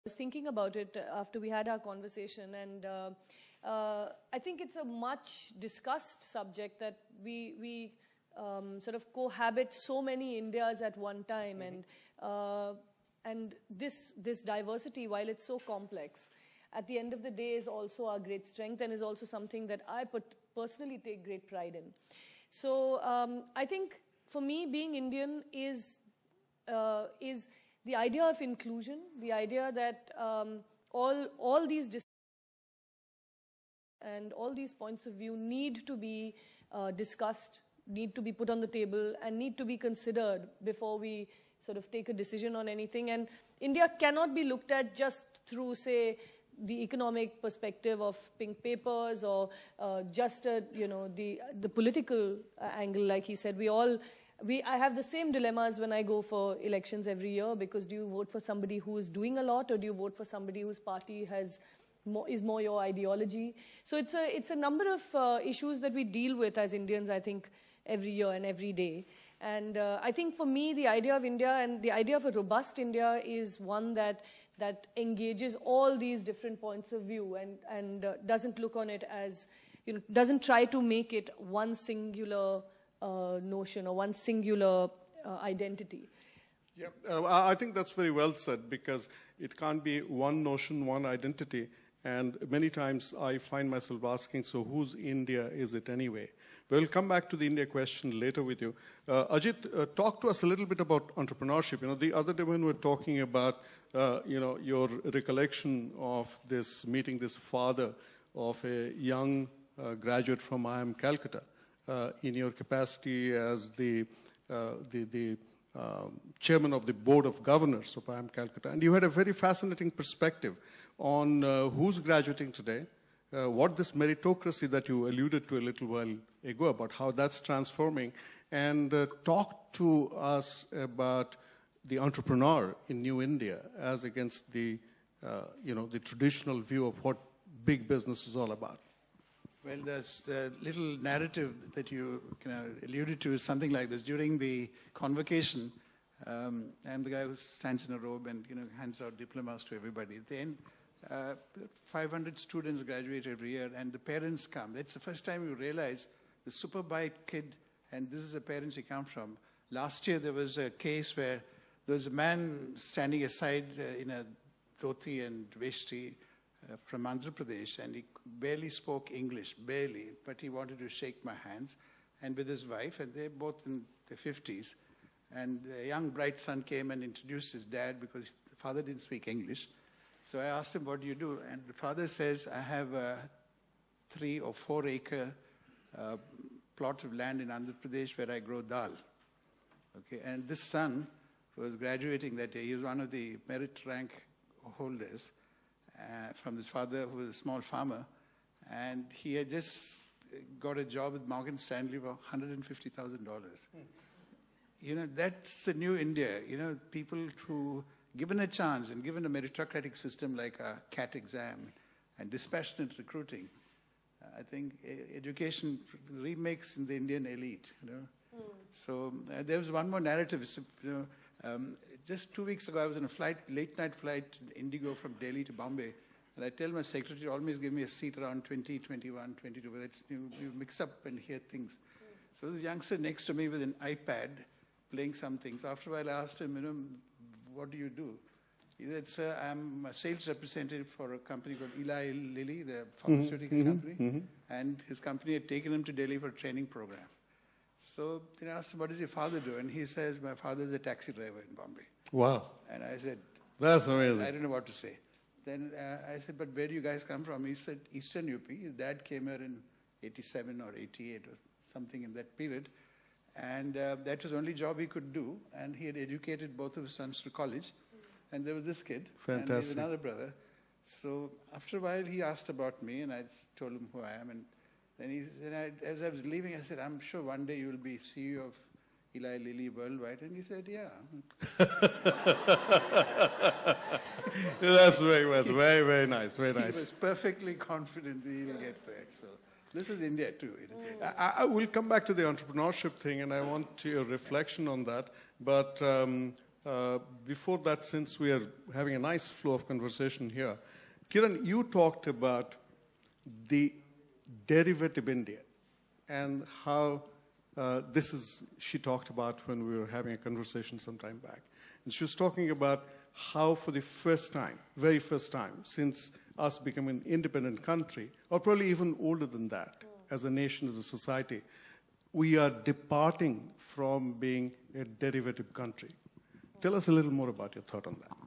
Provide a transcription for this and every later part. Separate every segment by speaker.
Speaker 1: was thinking about it after we had our conversation, and I think it's a much discussed subject that we sort of cohabit so many Indias at one time, and this diversity, while it's so complex, at the end of the day is also our great strength and is also something that I personally take great pride in. So I think for me, being Indian is the idea of inclusion, the idea that all these and all these points of view need to be discussed, need to be put on the table, and need to be considered before we sort of take a decision on anything. And India cannot be looked at just through, say, the economic perspective of pink papers, or just the political angle. Like he said, I have the same dilemmas when I go for elections every year, because do you vote for somebody who is doing a lot, or do you vote for somebody whose party is more your ideology? So it's a number of issues that we deal with as Indians, I think, every year and every day. And I think for me, the idea of India and the idea of a robust India is one that engages all these different points of view, and doesn't look on it as, doesn't try to make it one singular notion or one singular identity.
Speaker 2: Yeah, I think that's very well said, because it can't be one notion, one identity. And many times I find myself asking, so whose India is it anyway? We'll come back to the India question later with you. Ajit, talk to us a little bit about entrepreneurship. The other day when we were talking about, your recollection of this meeting, this father of a young graduate from IIM Calcutta, in your capacity as the chairman of the board of governors of IIM Calcutta. And you had a very fascinating perspective on who's graduating today, what this meritocracy that you alluded to a little while ago about, how that's transforming, and talk to us about the entrepreneur in New India as against the traditional view of what big business is all about.
Speaker 3: Well, there's the little narrative that you alluded to is something like this. During the convocation, I'm the guy who stands in a robe and hands out diplomas to everybody. At the end, 500 students graduate every year, and the parents come. That's the first time you realize the super bright kid, and this is the parents he comes from. Last year, there was a case where there was a man standing aside in a dhoti and veshti from Andhra Pradesh, and he barely spoke English, barely, but he wanted to shake my hands, and with his wife, and they're both in their 50s. And the young bright son came and introduced his dad, because the father didn't speak English. So I asked him, what do you do? And the father says, I have a 3 or 4 acre plot of land in Andhra Pradesh where I grow dal. Okay, and this son was graduating that year. He was one of the merit rank holders from his father, who was a small farmer. And he had just got a job with Morgan Stanley for $150,000. That's the new India. People who, given a chance and given a meritocratic system like a CAT exam and dispassionate recruiting, I think education remakes in the Indian elite. So there was one more narrative. Just 2 weeks ago, I was on a late night flight, Indigo from Delhi to Bombay, and I tell my secretary, always give me a seat around 20, 21, 22, but it's, you mix up and hear things. So there's a youngster next to me with an iPad playing some things. After a while, I asked him, what do you do? He said, sir, I'm a sales representative for a company called Eli Lilly, the pharmaceutical company, and his company had taken him to Delhi for a training program. So I asked him, what does your father do? And he says, my father is a taxi driver in Bombay.
Speaker 2: Wow.
Speaker 3: And I said,
Speaker 2: that's amazing.
Speaker 3: I don't know what to say. Then I said, but where do you guys come from? He said, Eastern UP. His dad came here in 87 or 88 or something in that period. And that was the only job he could do. And he had educated both of his sons to college. And there was this kid.
Speaker 2: Fantastic.
Speaker 3: And he has another brother. So after a while, he asked about me, and I told him who I am. And then as I was leaving, I said, I'm sure one day you will be CEO of Eli Lilly worldwide. And he said, yeah.
Speaker 2: That's very, very nice. Very nice.
Speaker 3: He was perfectly confident that he will get there. So this is India too.
Speaker 2: I will come back to the entrepreneurship thing, and I want your reflection on that. But Before that, since we are having a nice flow of conversation here, Kiran, you talked about the derivative India and how she talked about when we were having a conversation some time back. And she was talking about how for the first time, very first time, since us becoming an independent country, or probably even older than that, as a nation, as a society, we are departing from being a derivative country. Tell us a little more about your thought on that.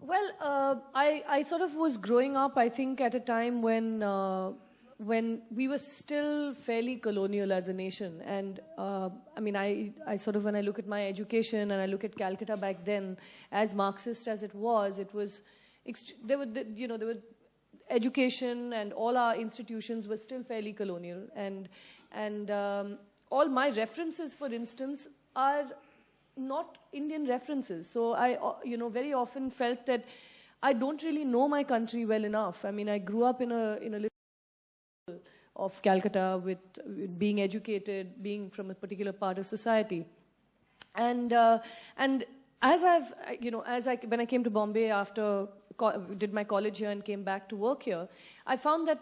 Speaker 1: Well, I sort of was growing up, I think, at a time when we were still fairly colonial as a nation. And I mean, I sort of, when I look at my education and I look at Calcutta back then, as Marxist as it was, there were education and all our institutions were still fairly colonial. And all my references, for instance, are not Indian references. So I, very often felt that I don't really know my country well enough. I mean, I grew up in a little of Calcutta with being educated, being from a particular part of society. And as when I came to Bombay after did my college here and came back to work here, I found that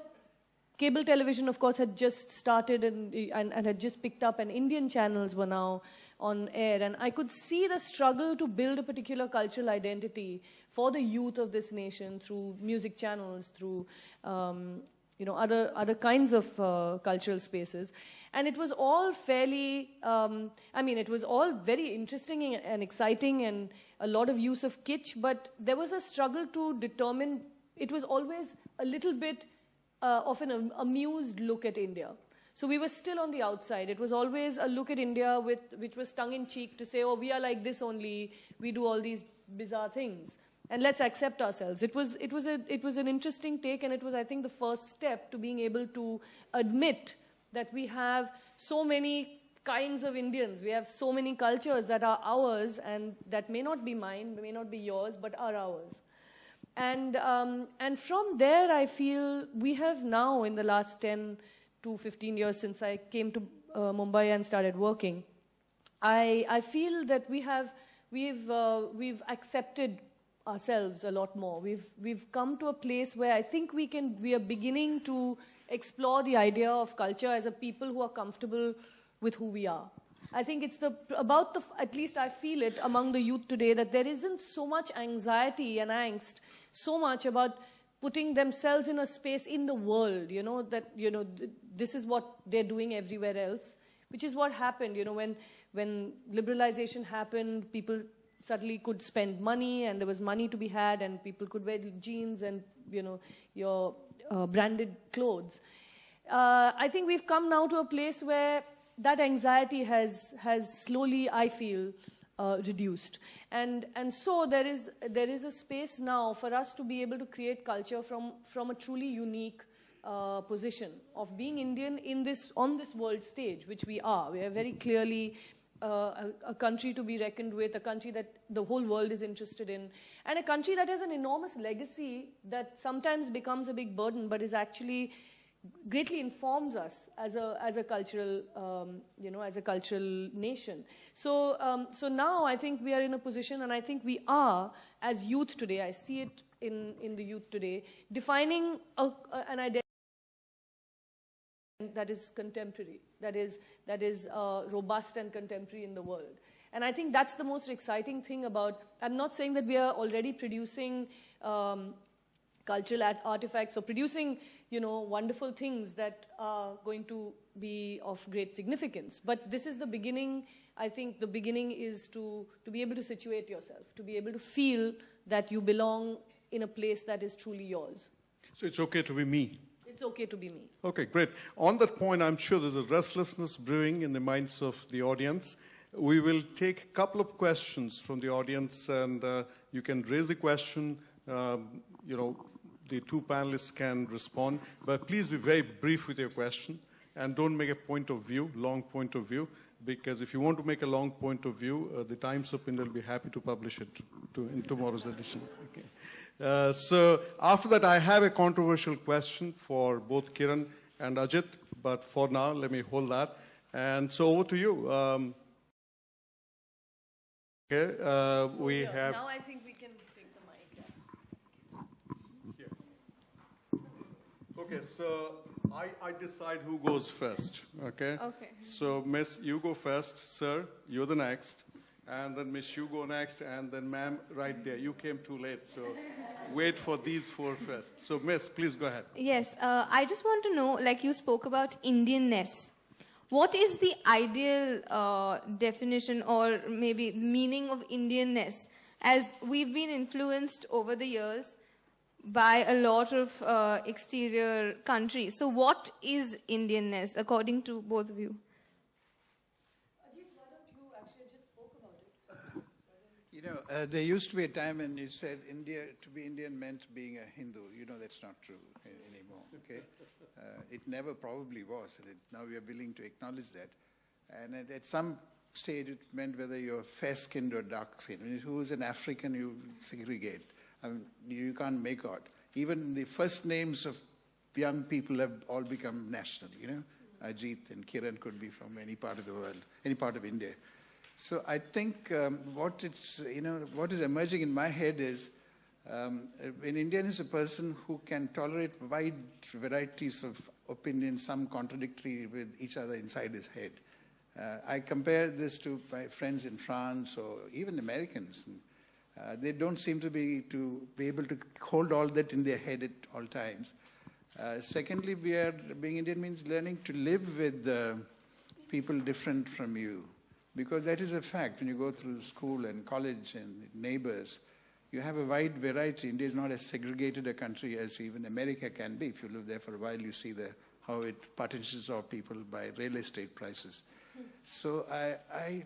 Speaker 1: cable television, of course, had just started and had just picked up, and Indian channels were now on air. And I could see the struggle to build a particular cultural identity for the youth of this nation through music channels, through other kinds of cultural spaces. And it was all fairly, it was all very interesting and exciting and a lot of use of kitsch, but there was a struggle to determine, it was always a little bit of an amused look at India. So we were still on the outside. It was always a look at India which was tongue-in-cheek to say, oh, we are like this only, we do all these bizarre things, and let's accept ourselves. It was an interesting take, and it was, I think, the first step to being able to admit that we have so many kinds of Indians. We have so many cultures that are ours, and that may not be mine, may not be yours, but are ours. And from there, I feel we have now, in the last 10 to 15 years since I came to Mumbai and started working, I feel that we've accepted ourselves a lot more. We've come to a place where I think we are beginning to explore the idea of culture as a people who are comfortable with who we are. I think it's at least I feel it among the youth today, that there isn't so much anxiety and angst, so much about putting themselves in a space in the world, this is what they're doing everywhere else, which is what happened, when liberalization happened, people suddenly could spend money, and there was money to be had, and people could wear jeans and, your branded clothes. I think we've come now to a place where that anxiety has slowly, I feel, reduced. And so there is a space now for us to be able to create culture from a truly unique position of being Indian on this world stage, which we are. We are very clearly a country to be reckoned with, a country that the whole world is interested in, and a country that has an enormous legacy that sometimes becomes a big burden, but is actually greatly informs us as a cultural, as a cultural nation. So now I think we are in a position, and I think we are, as youth today, I see it in the youth today, defining an identity that is contemporary, that is robust and contemporary in the world. And I think that's the most exciting thing about, I'm not saying that we are already producing cultural artifacts or producing, wonderful things that are going to be of great significance. But this is the beginning. I think the beginning is to be able to situate yourself, to be able to feel that you belong in a place that is truly yours.
Speaker 2: So it's okay to be me.
Speaker 1: It's okay to be me.
Speaker 2: Okay, great. On that point, I'm sure there's a restlessness brewing in the minds of the audience. We will take a couple of questions from the audience, and you can raise the question. The two panelists can respond, but please be very brief with your question, and don't make a point of view, long point of view, because if you want to make a long point of view, the Times of India will be happy to publish it in tomorrow's edition. Okay. So after that, I have a controversial question for both Kiran and Ajit, but for now, let me hold that. And so over to you. Okay, we have...
Speaker 1: Now I think we can take the mic. Yeah.
Speaker 2: Okay, so I decide who goes first, okay?
Speaker 1: Okay.
Speaker 2: So, Miss, you go first. Sir, you're the next. And then, Miss, you go next. And then, ma'am, right there. You came too late, so wait for these four first. So, Miss, please go ahead.
Speaker 4: Yes, I just want to know, like you spoke about Indianness. What is the ideal definition or maybe meaning of Indianness? As we've been influenced over the years by a lot of exterior countries. So what is Indianness according to both of you?
Speaker 1: Ajit, why don't you actually just spoke about it?
Speaker 3: You know, there used to be a time when you said India, to be Indian meant being a Hindu. You know, that's not true anymore, okay? It never probably was, and now we are willing to acknowledge that. And at some stage, it meant whether you're fair-skinned or dark-skinned. I mean, who's an African, you segregate. I mean, you can't make out. Even the first names of young people have all become national, you know? Ajit and Kiran could be from any part of the world, any part of India. So I think what is emerging in my head is an Indian is a person who can tolerate wide varieties of opinions, some contradictory with each other inside his head. I compare this to my friends in France or even Americans. They don't seem to be able to hold all that in their head at all times. Secondly, being Indian means learning to live with people different from you. Because that is a fact. When you go through school and college and neighbors, you have a wide variety. India is not as segregated a country as even America can be. If you live there for a while, you see how it partitions off people by real estate prices. So I